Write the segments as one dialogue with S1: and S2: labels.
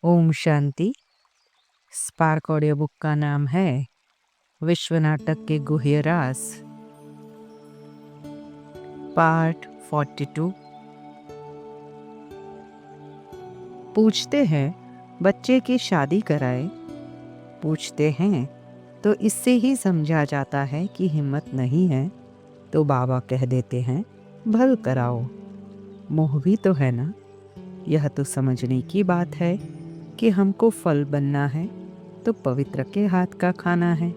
S1: Om Shanti. Spark audio book का नाम है विश्व नाटक के गुह्य राज, पार्ट 42। पूछते हैं बच्चे की शादी कराए, पूछते हैं तो इससे ही समझा जाता है कि हिम्मत नहीं है, तो बाबा कह देते हैं भल कराओ। मोह भी तो है ना। यह तो समझने की बात है कि हमको फल बनना है तो पवित्र के हाथ का खाना है,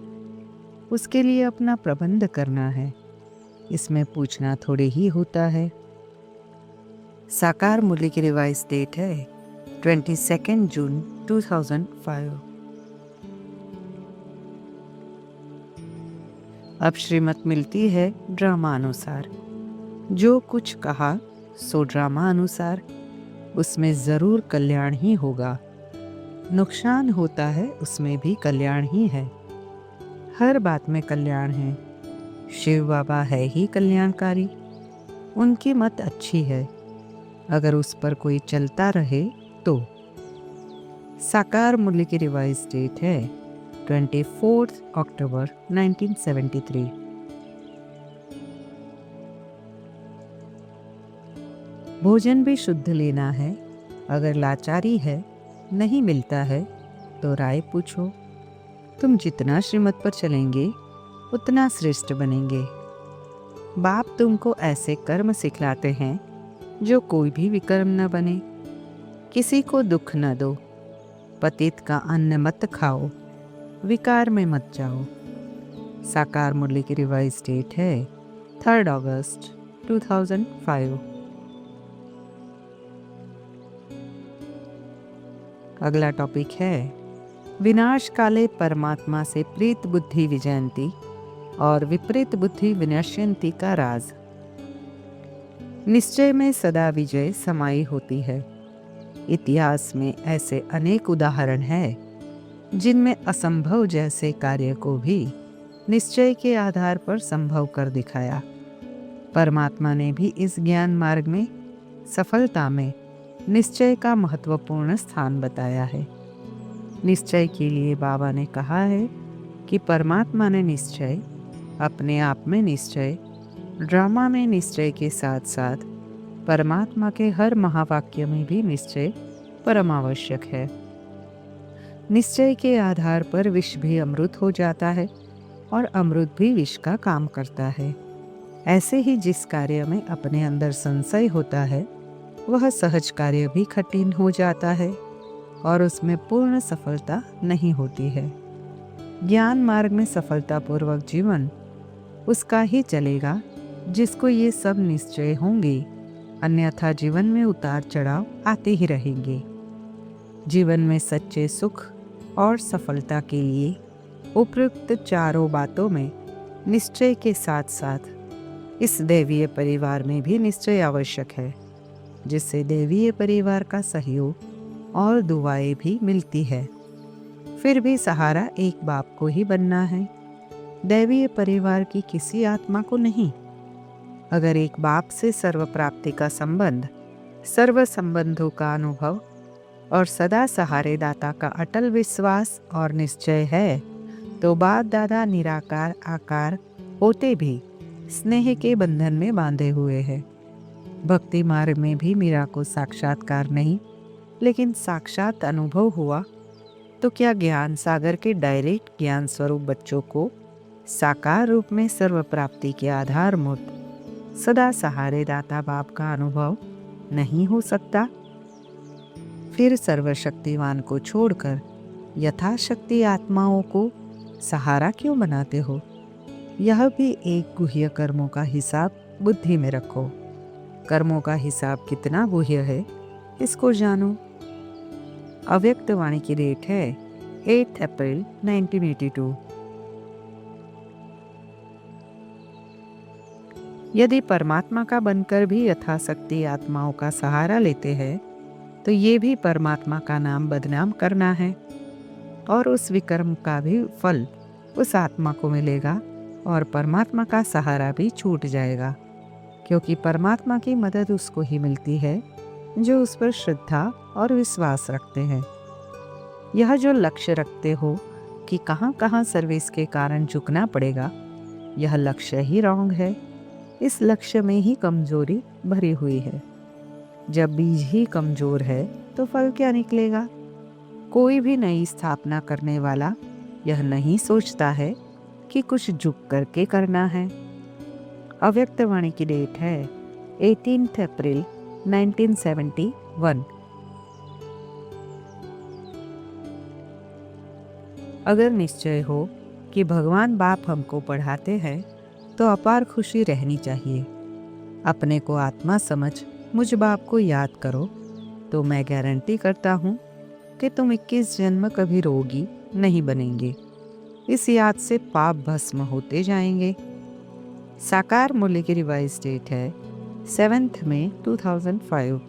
S1: उसके लिए अपना प्रबंध करना है। इसमें पूछना थोड़े ही होता है। साकार मूल्य की रिवाइज डेट है 22 जून 2005। अब श्रीमत मिलती है ड्रामा अनुसार। जो कुछ कहा सो ड्रामा अनुसार, उसमें जरूर कल्याण ही होगा। नुकसान होता है उसमें भी कल्याण ही है। हर बात में कल्याण है। शिव बाबा है ही कल्याणकारी। उनकी मत अच्छी है, अगर उस पर कोई चलता रहे तो। साकार मूल्य की रिवाइज डेट है 24 अक्टूबर 1973। भोजन भी शुद्ध लेना है। अगर लाचारी है, नहीं मिलता है तो राय पूछो। तुम जितना श्रीमत पर चलेंगे उतना श्रेष्ठ बनेंगे। बाप तुमको ऐसे कर्म सिखलाते हैं जो कोई भी विकर्म न बने। किसी को दुख न दो। पतित का अन्न मत खाओ। विकार में मत जाओ। साकार मूल्य की रिवाइज डेट है 3 अगस्त 2005। अगला टॉपिक है विनाश काले परमात्मा से प्रीत बुद्धि विजयंती और विपरीत बुद्धि विनश्यंती का राज। निश्चय में सदा विजय समाई होती है। इतिहास में ऐसे अनेक उदाहरण हैं जिनमें असंभव जैसे कार्य को भी निश्चय के आधार पर संभव कर दिखाया। परमात्मा ने भी इस ज्ञान मार्ग में सफलता में निश्चय का महत्वपूर्ण स्थान बताया है। निश्चय के लिए बाबा ने कहा है कि परमात्मा ने निश्चय, अपने आप में निश्चय, ड्रामा में निश्चय के साथ साथ परमात्मा के हर महावाक्य में भी निश्चय परम आवश्यक है। निश्चय के आधार पर विष भी अमृत हो जाता है और अमृत भी विष का काम करता है। ऐसे ही जिस कार्य में अपने अंदर संशय होता है वह सहज कार्य भी कठिन हो जाता है और उसमें पूर्ण सफलता नहीं होती है। ज्ञान मार्ग में सफलतापूर्वक जीवन उसका ही चलेगा जिसको ये सब निश्चय होंगे, अन्यथा जीवन में उतार चढ़ाव आते ही रहेंगे। जीवन में सच्चे सुख और सफलता के लिए उपयुक्त चारों बातों में निश्चय के साथ साथ इस दैवीय परिवार में भी निश्चय आवश्यक है, जिससे दैवीय परिवार का सहयोग और दुआएं भी मिलती है। फिर भी सहारा एक बाप को ही बनना है, दैवीय परिवार की किसी आत्मा को नहीं। अगर एक बाप से सर्व प्राप्ति का संबंध, सर्व संबंधों का अनुभव और सदा सहारे दाता का अटल विश्वास और निश्चय है, तो बाप दादा निराकार आकार होते भी स्नेह के बंधन में बांधे हुए हैं। भक्ति मार्ग में भी मीरा को साक्षात्कार नहीं लेकिन साक्षात अनुभव हुआ, तो क्या ज्ञान सागर के डायरेक्ट ज्ञान स्वरूप बच्चों को साकार रूप में सर्व प्राप्ति के आधार मूर्त सदा सहारे दाता बाप का अनुभव नहीं हो सकता? फिर सर्वशक्तिवान को छोड़कर यथाशक्ति आत्माओं को सहारा क्यों बनाते हो? यह भी एक गुह्य कर्मों का हिसाब बुद्धि में रखो। कर्मों का हिसाब कितना गुह्य है इसको जानो। अव्यक्त वाणी की डेट है 8 अप्रैल 1982। यदि परमात्मा का बनकर भी यथाशक्ति आत्माओं का सहारा लेते हैं, तो ये भी परमात्मा का नाम बदनाम करना है और उस विकर्म का भी फल उस आत्मा को मिलेगा और परमात्मा का सहारा भी छूट जाएगा, क्योंकि परमात्मा की मदद उसको ही मिलती है जो उस पर श्रद्धा और विश्वास रखते हैं। यह जो लक्ष्य रखते हो कि कहाँ कहाँ सर्विस के कारण झुकना पड़ेगा, यह लक्ष्य ही रॉन्ग है। इस लक्ष्य में ही कमजोरी भरी हुई है। जब बीज ही कमजोर है तो फल क्या निकलेगा? कोई भी नई स्थापना करने वाला यह नहीं सोचता है कि कुछ झुक करके करना है। अव्यक्त वाणी की डेट है 18 अप्रैल 1971। अगर निश्चय हो कि भगवान बाप हमको पढ़ाते हैं तो अपार खुशी रहनी चाहिए। अपने को आत्मा समझ मुझ बाप को याद करो तो मैं गारंटी करता हूँ कि तुम 21 जन्म कभी रोगी नहीं बनेंगे। इस याद से पाप भस्म होते जाएंगे। साकार मूल्य की रिवाइज डेट है 7 मई 2005।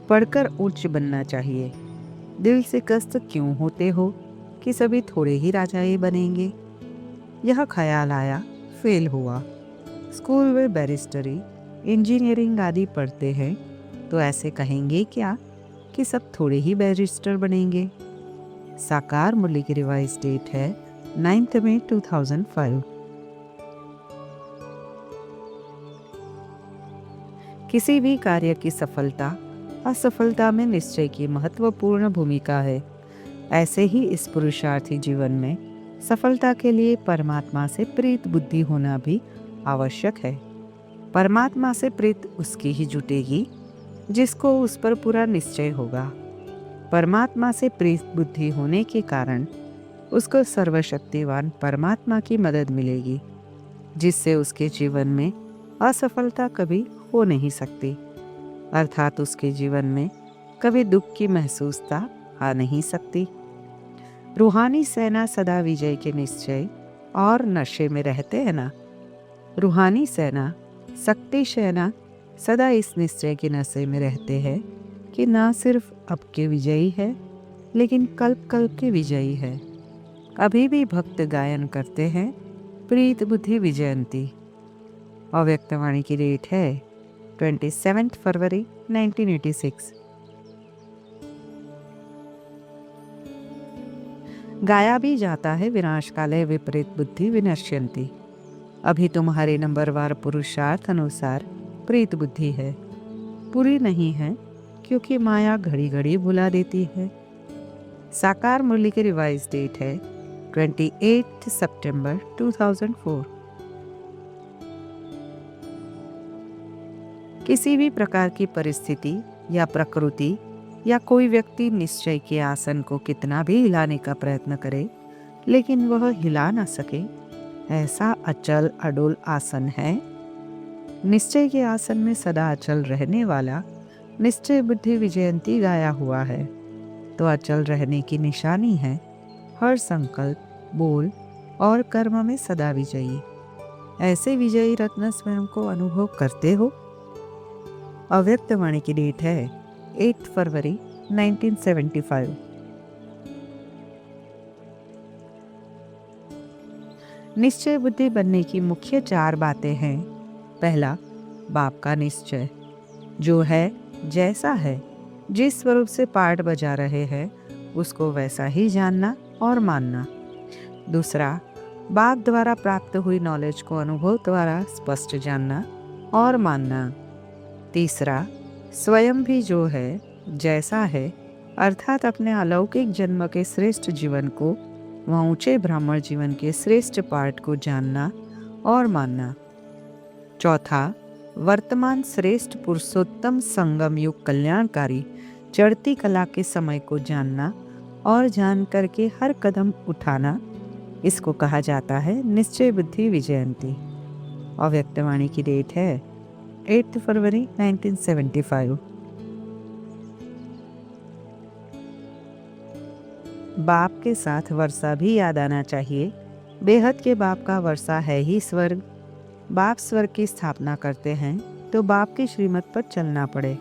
S1: पढ़कर उच्च बनना चाहिए। दिल से कष्ट क्यों होते हो कि सभी थोड़े ही राजाए बनेंगे? यह ख्याल आया, फेल हुआ। स्कूल में बैरिस्टरी, इंजीनियरिंग आदि पढ़ते हैं तो ऐसे कहेंगे क्या कि सब थोड़े ही बैरिस्टर बनेंगे? साकार मूल्य की रिवाइज डेट है 9 मई 2005। किसी भी कार्य की सफलता असफलता में निश्चय की महत्वपूर्ण भूमिका है। ऐसे ही इस पुरुषार्थी जीवन में सफलता के लिए परमात्मा से प्रीत बुद्धि होना भी आवश्यक है। परमात्मा से प्रीत उसकी ही जुटेगी जिसको उस पर पूरा निश्चय होगा। परमात्मा से प्रीत बुद्धि होने के कारण उसको सर्वशक्तिवान परमात्मा की मदद मिलेगी, जिससे उसके जीवन में असफलता कभी हो नहीं सकती, अर्थात उसके जीवन में कभी दुख की महसूसता आ नहीं सकती। रूहानी सेना सदा विजय के निश्चय और नशे में रहते हैं ना। रूहानी सेना, शक्ति सेना सदा इस निश्चय के नशे में रहते हैं कि ना सिर्फ अब के विजयी है लेकिन कल्प कल्प के विजयी है। अभी भी भक्त गायन करते हैं प्रीत बुद्धि विजयंती। अव्यक्त वाणी की डेट है 27 फरवरी 1986। गाया भी जाता है विनाश काले विपरीत बुद्धि विनश्यंती। अभी तुम्हारे नंबरवार पुरुषार्थ अनुसार प्रीत बुद्धि है, पूरी नहीं है क्योंकि माया घड़ी घड़ी भुला देती है। साकार मूल्य की रिवाइज डेट है 28 सितंबर 2004। किसी भी प्रकार की परिस्थिति या प्रकृति या कोई व्यक्ति निश्चय के आसन को कितना भी हिलाने का प्रयत्न करे लेकिन वह हिला न सके, ऐसा अचल अडोल आसन है। निश्चय के आसन में सदा अचल रहने वाला निश्चय बुद्धि विजयंती गाया हुआ है तो अचल रहने की निशानी है हर संकल्प, बोल और कर्म में सदा विजयी। ऐसे विजयी रत्न स्वयं को अनुभव करते हो। अव्यक्त वाणी की डेट है 8 फरवरी 1975। निश्चय बुद्धि बनने की मुख्य 4 बातें हैं। पहला, बाप का निश्चय, जो है जैसा है, जिस स्वरूप से पाठ बजा रहे हैं उसको वैसा ही जानना और मानना। दूसरा, बाप द्वारा प्राप्त हुई नॉलेज को अनुभव द्वारा स्पष्ट जानना और मानना। तीसरा, स्वयं भी जो है जैसा है, अर्थात अपने अलौकिक जन्म के श्रेष्ठ जीवन को व ऊंचे ब्राह्मण जीवन के श्रेष्ठ पाठ को जानना और मानना। चौथा, वर्तमान श्रेष्ठ पुरुषोत्तम संगम युग कल्याणकारी चढ़ती कला के समय को जानना और जान करके हर कदम उठाना। इसको कहा जाता है निश्चय बुद्धि विजयंती। अव्यक्त वाणी की डेट है 8 फरवरी 1975। बाप के साथ वर्षा भी याद आना चाहिए। बेहद के बाप का वर्षा है ही स्वर्ग। बाप स्वर्ग की स्थापना करते हैं तो बाप की श्रीमत पर चलना पड़े।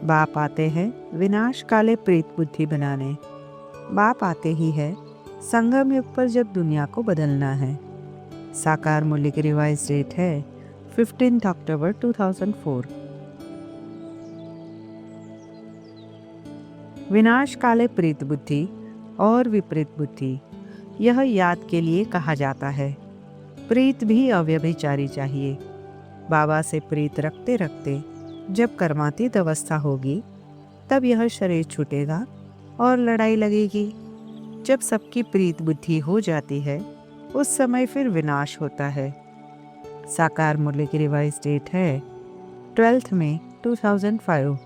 S1: बाप आते हैं विनाश काले प्रीत बुद्धि बनाने। बाप आते ही है संगम युग पर जब दुनिया को बदलना है। साकार मूल्य की रिवाइज डेट है 15 अक्टूबर 2004। विनाश काले प्रीत बुद्धि और विपरीत बुद्धि, यह याद के लिए कहा जाता है। प्रीत भी अव्यभिचारी चाहिए। बाबा से प्रीत रखते रखते जब कर्मातीत अवस्था होगी, तब यह शरीर छूटेगा और लड़ाई लगेगी। जब सबकी प्रीत बुद्धि हो जाती है, उस समय फिर विनाश होता है। साकार मूल्य की रिवाइज डेट है 12 मई 2005।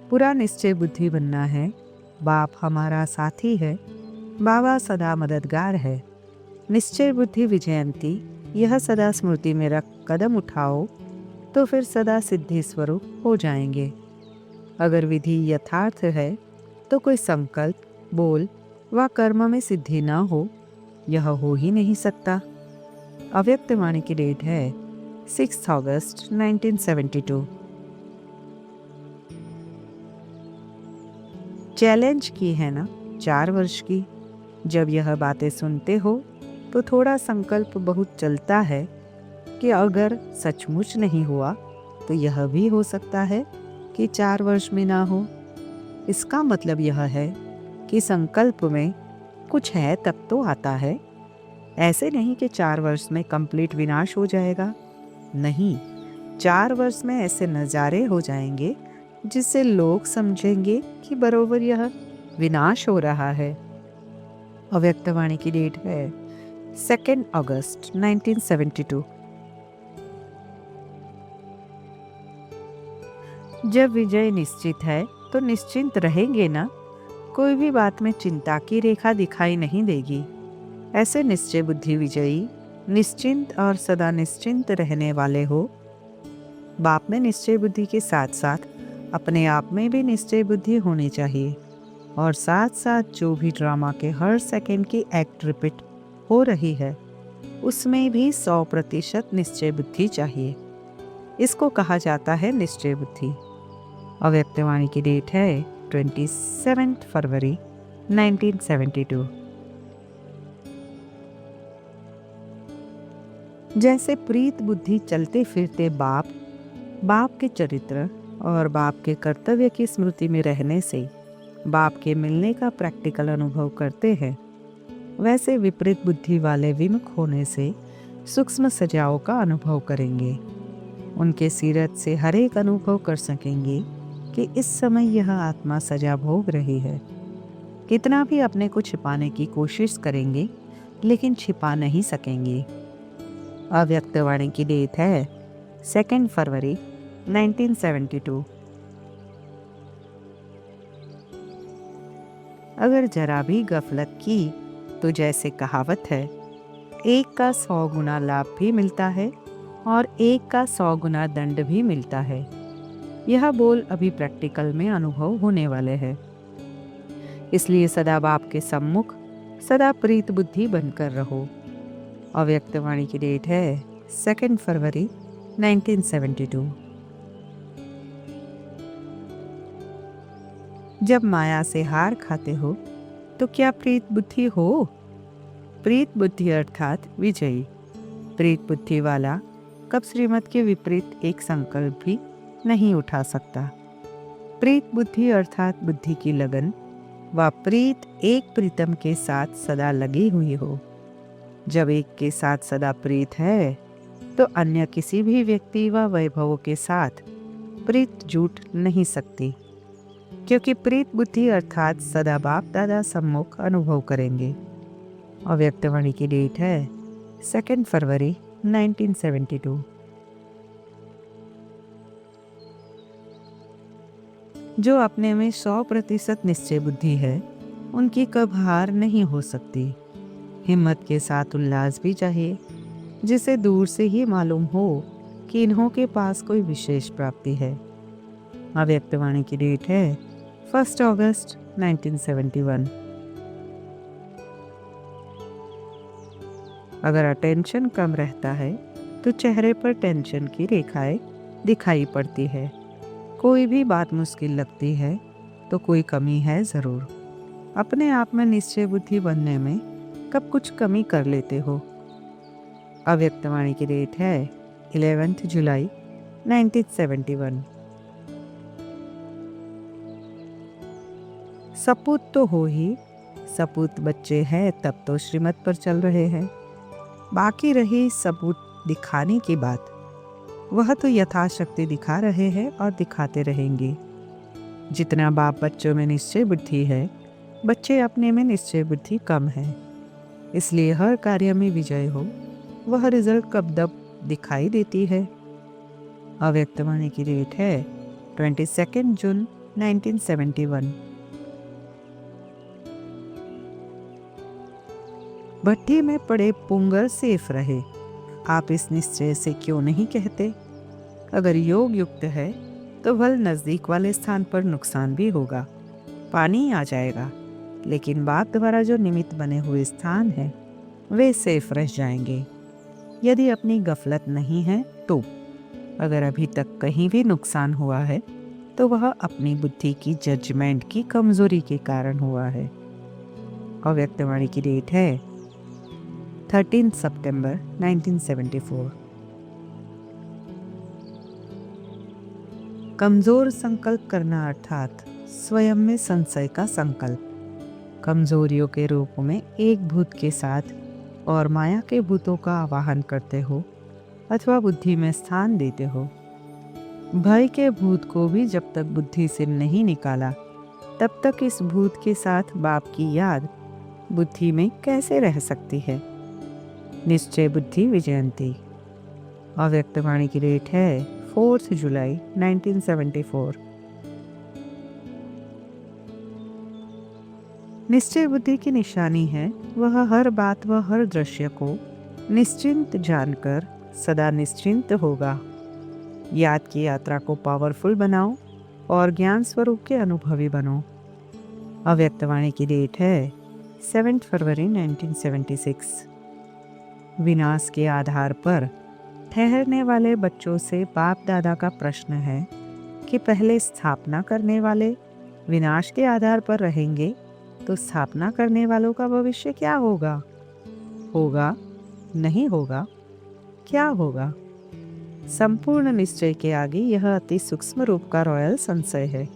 S1: पूरा निश्चय बुद्धि बनना है। बाप हमारा साथी है, बाबा सदा मददगार है। निश्चय बुद्धि विजयंती, यह सदा स्मृति में रख कदम उठाओ तो फिर सदा सिद्धि स्वरूप हो जाएंगे। अगर विधि यथार्थ है तो कोई संकल्प, बोल व कर्म में सिद्धि ना हो, यह हो ही नहीं सकता। अव्यक्त वाणी की डेट है 6 अगस्त 1972। चैलेंज की है ना 4 वर्ष की। जब यह बातें सुनते हो तो थोड़ा संकल्प बहुत चलता है कि अगर सचमुच नहीं हुआ तो यह भी हो सकता है कि 4 वर्ष में ना हो। इसका मतलब यह है कि संकल्प में कुछ है तब तो आता है। ऐसे नहीं कि 4 वर्ष में कंप्लीट विनाश हो जाएगा। नहीं, 4 वर्ष में ऐसे नज़ारे हो जाएंगे जिससे लोग समझेंगे कि बरोबर यह विनाश हो रहा है। अव्यक्त वाणी की डेट है 2 अगस्त 1972। जब विजय निश्चित है तो निश्चिंत रहेंगे ना। कोई भी बात में चिंता की रेखा दिखाई नहीं देगी। ऐसे निश्चय बुद्धि विजयी, निश्चिंत और सदा निश्चिंत रहने वाले हो। बाप में निश्चय बुद्धि के साथ साथ अपने आप में भी निश्चय बुद्धि होनी चाहिए, और साथ साथ जो भी ड्रामा के हर सेकंड की एक्ट रिपीट हो रही है, उसमें भी 100% निश्चय बुद्धि चाहिए। इसको कहा जाता है निश्चय बुद्धि। अव्यक्त वाणी की डेट है 27 फरवरी 1972। जैसे प्रीत बुद्धि चलते फिरते बाप के चरित्र और बाप के कर्तव्य की स्मृति में रहने से बाप के मिलने का प्रैक्टिकल अनुभव करते हैं, वैसे विपरीत बुद्धि वाले विमुख होने से सूक्ष्म सजाओं का अनुभव करेंगे। उनके सीरत से हर एक अनुभव कर सकेंगे कि इस समय यह आत्मा सजा भोग रही है। कितना भी अपने को छिपाने की कोशिश करेंगे, लेकिन छिपा नहीं सकेंगे। अव्यक्त वाणी की डेट है 2 फरवरी 1972। अगर जरा भी गफलत की तो जैसे कहावत है, 1 का 100 गुना लाभ भी मिलता है और 1 का 100 गुना दंड भी मिलता है। यह बोल अभी प्रैक्टिकल में अनुभव होने वाले हैं। इसलिए सदा बाप के सम्मुख सदा प्रीत बुद्धि बनकर रहो। अव्यक्त वाणी की डेट है 2 फरवरी 1972। जब माया से हार खाते हो तो क्या प्रीत बुद्धि हो? प्रीत बुद्धि अर्थात विजयी। प्रीत बुद्धि वाला कब श्रीमत के विपरीत एक संकल्प भी नहीं उठा सकता। प्रीत बुद्धि अर्थात बुद्धि की लगन व प्रीत एक प्रीतम के साथ सदा लगी हुई हो। जब एक के साथ सदा प्रीत है तो अन्य किसी भी व्यक्ति व वैभवों के साथ प्रीत जुट नहीं सकती, क्योंकि प्रीत बुद्धि अर्थात सदा बाप दादा सम्मुख अनुभव करेंगे। अव्यक्त वाणी की डेट है 2 फरवरी 1972। जो अपने में 100% निश्चय बुद्धि है, उनकी कब हार नहीं हो सकती। हिम्मत के साथ उल्लास भी चाहिए, जिसे दूर से ही मालूम हो कि इन्हों के पास कोई विशेष प्राप्ति है। अव्यक्त वाणी की डेट है 1 अगस्त 1971। अगर अटेंशन कम रहता है तो चेहरे पर टेंशन की रेखाएं दिखाई पड़ती है। कोई भी बात मुश्किल लगती है तो कोई कमी है ज़रूर। अपने आप में निश्चय बुद्धि बनने में कब कुछ कमी कर लेते हो। अव्यक्त वाणी की डेट है 11 जुलाई 1971। सपूत तो हो ही, सपूत बच्चे हैं तब तो श्रीमत पर चल रहे हैं। बाकी रही सबूत दिखाने की बात, वह तो यथाशक्ति दिखा रहे हैं और दिखाते रहेंगे। जितना बाप बच्चों में निश्चय बुद्धि है, बच्चे अपने में निश्चय बुद्धि कम है। इसलिए हर कार्य में विजय हो, वह रिजल्ट कब तक दिखाई देती है। अव्यक्त वाणी की डेट है 22 जून 1971। भट्टी में पड़े पुंगर सेफ रहे, आप इस निश्चय से क्यों नहीं कहते? अगर योग युक्त है तो भल नजदीक वाले स्थान पर नुकसान भी होगा, पानी आ जाएगा, लेकिन बाप द्वारा जो निमित्त बने हुए स्थान हैं वे सेफ रह जाएंगे। यदि अपनी गफलत नहीं है तो अगर अभी तक कहीं भी नुकसान हुआ है तो वह अपनी बुद्धि की जजमेंट की कमजोरी के कारण हुआ है। अव्यक्त वाणी की डेट है 13 सितंबर 1974। कमजोर संकल्प करना अर्थात स्वयं में संशय का संकल्प। कमजोरियों के रूप में एक भूत के साथ और माया के भूतों का आवाहन करते हो अथवा बुद्धि में स्थान देते हो। भय के भूत को भी जब तक बुद्धि से नहीं निकाला तब तक इस भूत के साथ बाप की याद बुद्धि में कैसे रह सकती है। निश्चय बुद्धि विजयंती। अव्यक्त वाणी की डेट है 4 जुलाई 1974। निश्चय बुद्धि की निशानी है वह हर बात व हर दृश्य को निश्चिंत जानकर सदा निश्चिंत होगा। याद की यात्रा को पावरफुल बनाओ और ज्ञान स्वरूप के अनुभवी बनो। अव्यक्त वाणी की डेट है 7 फरवरी 1976। विनाश के आधार पर ठहरने वाले बच्चों से बाप दादा का प्रश्न है कि पहले स्थापना करने वाले विनाश के आधार पर रहेंगे तो स्थापना करने वालों का भविष्य क्या होगा? होगा, नहीं होगा, क्या होगा? संपूर्ण निश्चय के आगे यह अति सूक्ष्म रूप का रॉयल संशय है।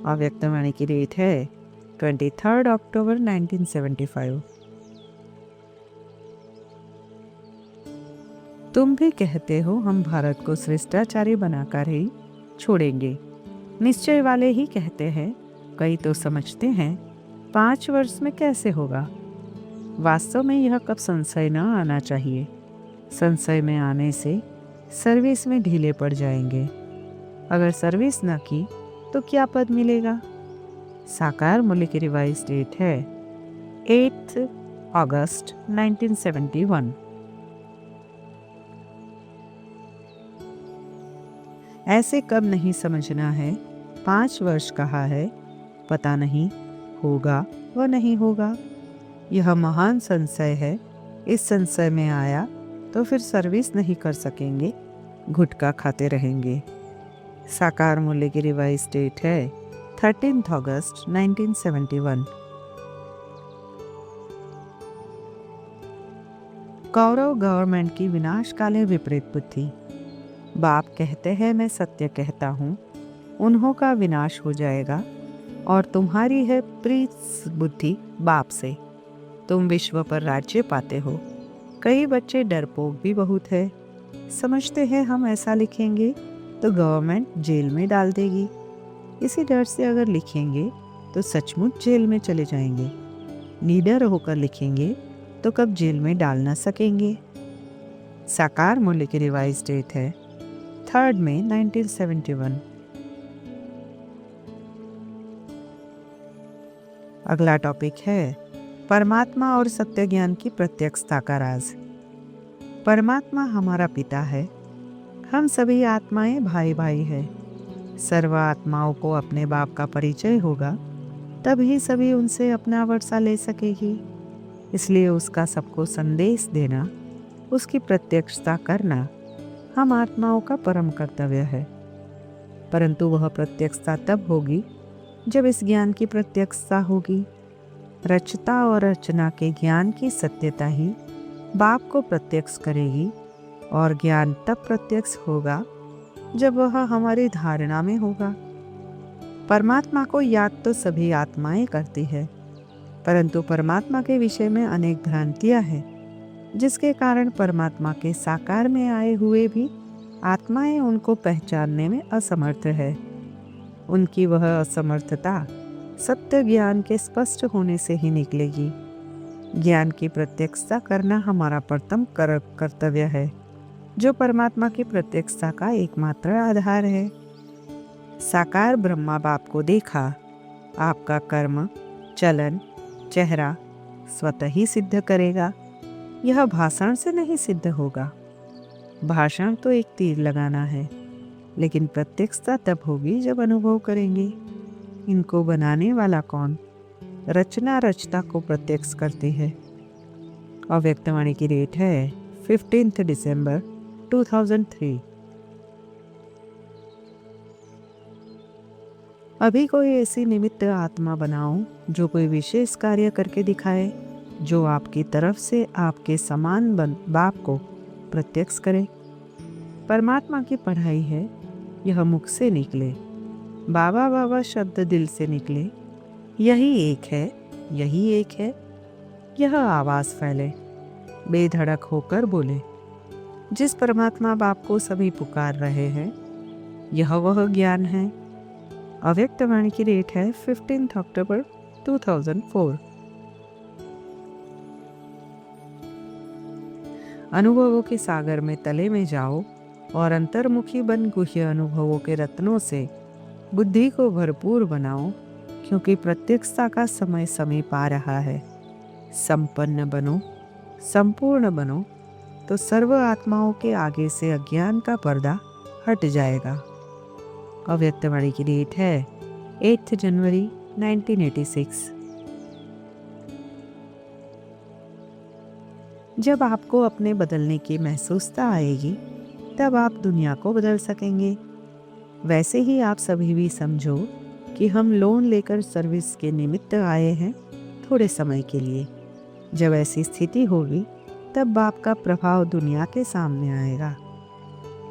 S1: अव्यक्त वाणी की डेट है 23 अक्टूबर 1975। तुम भी कहते हो हम भारत को श्रेष्ठाचारी बनाकर ही छोड़ेंगे। निश्चय वाले ही कहते हैं, कई तो समझते हैं 5 वर्ष में कैसे होगा। वास्तव में यह कब संशय न आना चाहिए। संशय में आने से सर्विस में ढीले पड़ जाएंगे। अगर सर्विस न की तो क्या पद मिलेगा। साकार मूल्य की रिवाइज डेट है 8 अगस्त 1971। ऐसे कब नहीं समझना है। 5 वर्ष कहा है, पता नहीं होगा व नहीं होगा। यह महान संशय है। इस संशय में आया तो फिर सर्विस नहीं कर सकेंगे, गुटखा खाते रहेंगे। साकार मूल्य की रिवाइज डेट है 13 अगस्त 1971। कौरव गवर्नमेंट की विनाशकाले विपरीत बुद्धि। बाप कहते हैं मैं सत्य कहता हूँ, उन्हों का विनाश हो जाएगा और तुम्हारी है प्रीत बुद्धि बाप से। तुम विश्व पर राज्य पाते हो। कई बच्चे डरपोक भी बहुत है, समझते हैं हम ऐसा लिखेंगे तो गवर्नमेंट जेल में डाल देगी। इसी डर से अगर लिखेंगे तो सचमुच जेल में चले जाएंगे। निडर होकर लिखेंगे तो कब जेल में डाल ना सकेंगे। साकार मूल्य की रिवाइज डेट है 3 मई 1971। अगला टॉपिक है परमात्मा और सत्य ज्ञान की प्रत्यक्षता का राज। परमात्मा हमारा पिता है। हम सभी आत्माएं भाई भाई हैं। सर्व आत्माओं को अपने बाप का परिचय होगा, तभी सभी उनसे अपना वर्षा ले सकेगी। इसलिए उसका सबको संदेश देना, उसकी प्रत्यक्षता करना हम आत्माओं का परम कर्तव्य है। परंतु वह प्रत्यक्षता तब होगी जब इस ज्ञान की प्रत्यक्षता होगी। रचता और रचना के ज्ञान की सत्यता ही बाप को प्रत्यक्ष करेगी और ज्ञान तब प्रत्यक्ष होगा जब वह हमारी धारणा में होगा। परमात्मा को याद तो सभी आत्माएं करती है, परंतु परमात्मा के विषय में अनेक भ्रांतियां हैं, जिसके कारण परमात्मा के साकार में आए हुए भी आत्माएं उनको पहचानने में असमर्थ है। उनकी वह असमर्थता सत्य ज्ञान के स्पष्ट होने से ही निकलेगी। ज्ञान की प्रत्यक्षता करना हमारा प्रथम कर्तव्य है, जो परमात्मा की प्रत्यक्षता का एकमात्र आधार है। साकार ब्रह्मा बाप को देखा, आपका कर्म, चलन, चेहरा स्वतः ही सिद्ध करेगा। यह भाषण से नहीं सिद्ध होगा। भाषण तो एक तीर लगाना है, लेकिन प्रत्यक्षता तब होगी जब अनुभव करेंगे। इनको बनाने वाला कौन? रचना रचता को प्रत्यक्ष करती है। अव्यक्तवाणी की डेट है 15 दिसंबर 2003। अभी कोई ऐसी निमित्त आत्मा बनाओ जो कोई विशेष कार्य करके दिखाए, जो आपकी तरफ से आपके समान बाप को प्रत्यक्ष करे। परमात्मा की पढ़ाई है, यह मुख से निकले। बाबा बाबा शब्द दिल से निकले। यही एक है, यही एक है। यह आवाज़ फैले, बेधड़क होकर बोले। जिस परमात्मा बाप को सभी पुकार रहे हैं, यह वह ज्ञान है। अव्यक्तवाणी की डेट है 15 अक्टूबर 2004। अनुभवों के सागर में तले में जाओ और अंतर्मुखी बन गुह्य अनुभवों के रत्नों से बुद्धि को भरपूर बनाओ, क्योंकि प्रत्यक्षता का समय समीप आ रहा है। संपन्न बनो, संपूर्ण बनो, तो सर्व आत्माओं के आगे से अज्ञान का पर्दा हट जाएगा। अव्यक्तवाणी की डेट है 8 जनवरी 1986। जब आपको अपने बदलने की महसूसता आएगी, तब आप दुनिया को बदल सकेंगे। वैसे ही आप सभी भी समझो कि हम लोन लेकर सर्विस के निमित्त आए हैं, थोड़े समय के लिए। जब ऐसी स्थिति होगी, तब बाप का प्रभाव दुनिया के सामने आएगा।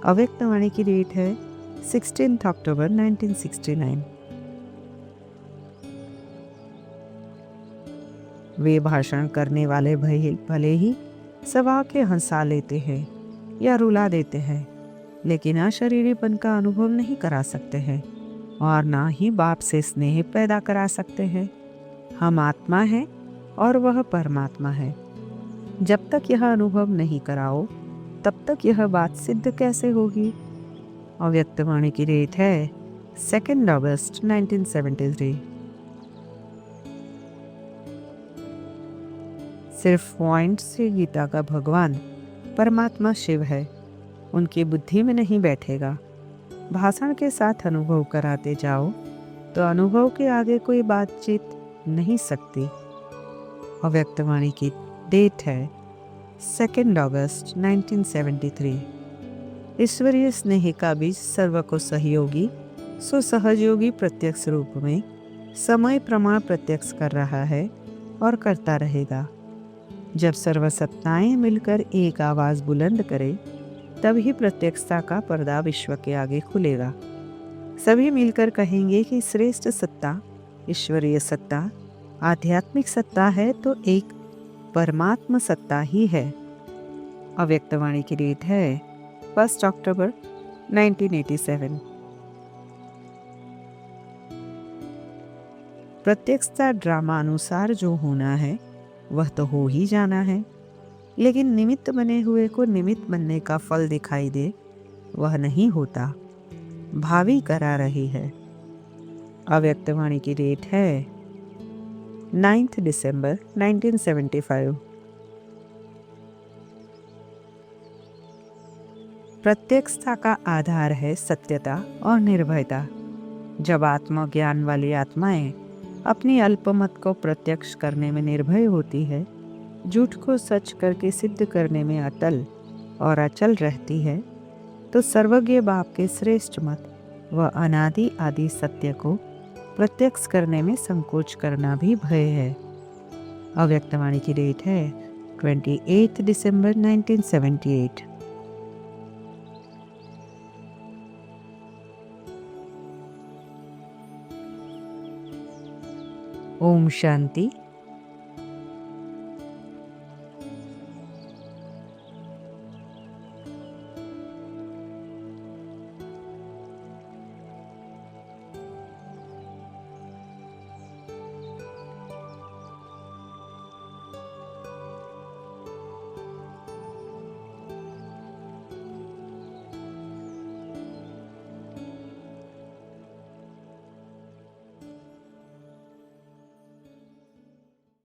S1: अव्यक्तवाणी की डेट है 16 अक्टूबर 1969। वे भाषण करने वाले भले ही सभा के हंसा लेते हैं या रुला देते हैं, लेकिन अशरीरीपन का अनुभव नहीं करा सकते हैं और ना ही बाप से स्नेह पैदा करा सकते हैं। हम आत्मा हैं और वह परमात्मा है। जब तक यह अनुभव नहीं कराओ, तब तक यह बात सिद्ध कैसे होगी? अव्यक्तवाणी की डेट है 2 अगस्त 1973। सिर्फ पॉइंट से गीता का भगवान परमात्मा शिव है, उनकी बुद्धि में नहीं बैठेगा। भाषण के साथ अनुभव कराते जाओ तो अनुभव के आगे कोई बातचीत नहीं सकती। अव्यक्तवाणी की डेट है 2 अगस्त 1973। ईश्वरीय स्नेह का बीज सर्व को सहयोगी सुसहयोगी प्रत्यक्ष रूप में समय प्रमाण प्रत्यक्ष कर रहा है और करता रहेगा। जब सर्वसत्ताएं मिलकर एक आवाज़ बुलंद करे, तभी प्रत्यक्षता का पर्दा विश्व के आगे खुलेगा। सभी मिलकर कहेंगे कि श्रेष्ठ सत्ता ईश्वरीय सत्ता आध्यात्मिक सत्ता है, तो एक परमात्मा सत्ता ही है। अव्यक्तवाणी की डेट है 1 अक्टूबर 1987। प्रत्यक्षता ड्रामा अनुसार जो होना है वह तो हो ही जाना है, लेकिन निमित्त बने हुए को निमित्त बनने का फल दिखाई दे, वह नहीं होता। भावी करा रही है। अव्यक्तवाणी की डेट है 9 दिसंबर 1975। प्रत्यक्षता का आधार है सत्यता और निर्भयता। जब आत्मज्ञान वाली आत्माएं अपनी अल्पमत को प्रत्यक्ष करने में निर्भय होती है, झूठ को सच करके सिद्ध करने में अटल और अचल रहती है, तो सर्वज्ञ बाप के श्रेष्ठ मत व अनादि आदि सत्य को प्रत्यक्ष करने में संकोच करना भी भय है। अव्यक्तवाणी की डेट है 28 दिसंबर 1978। ओम शांति।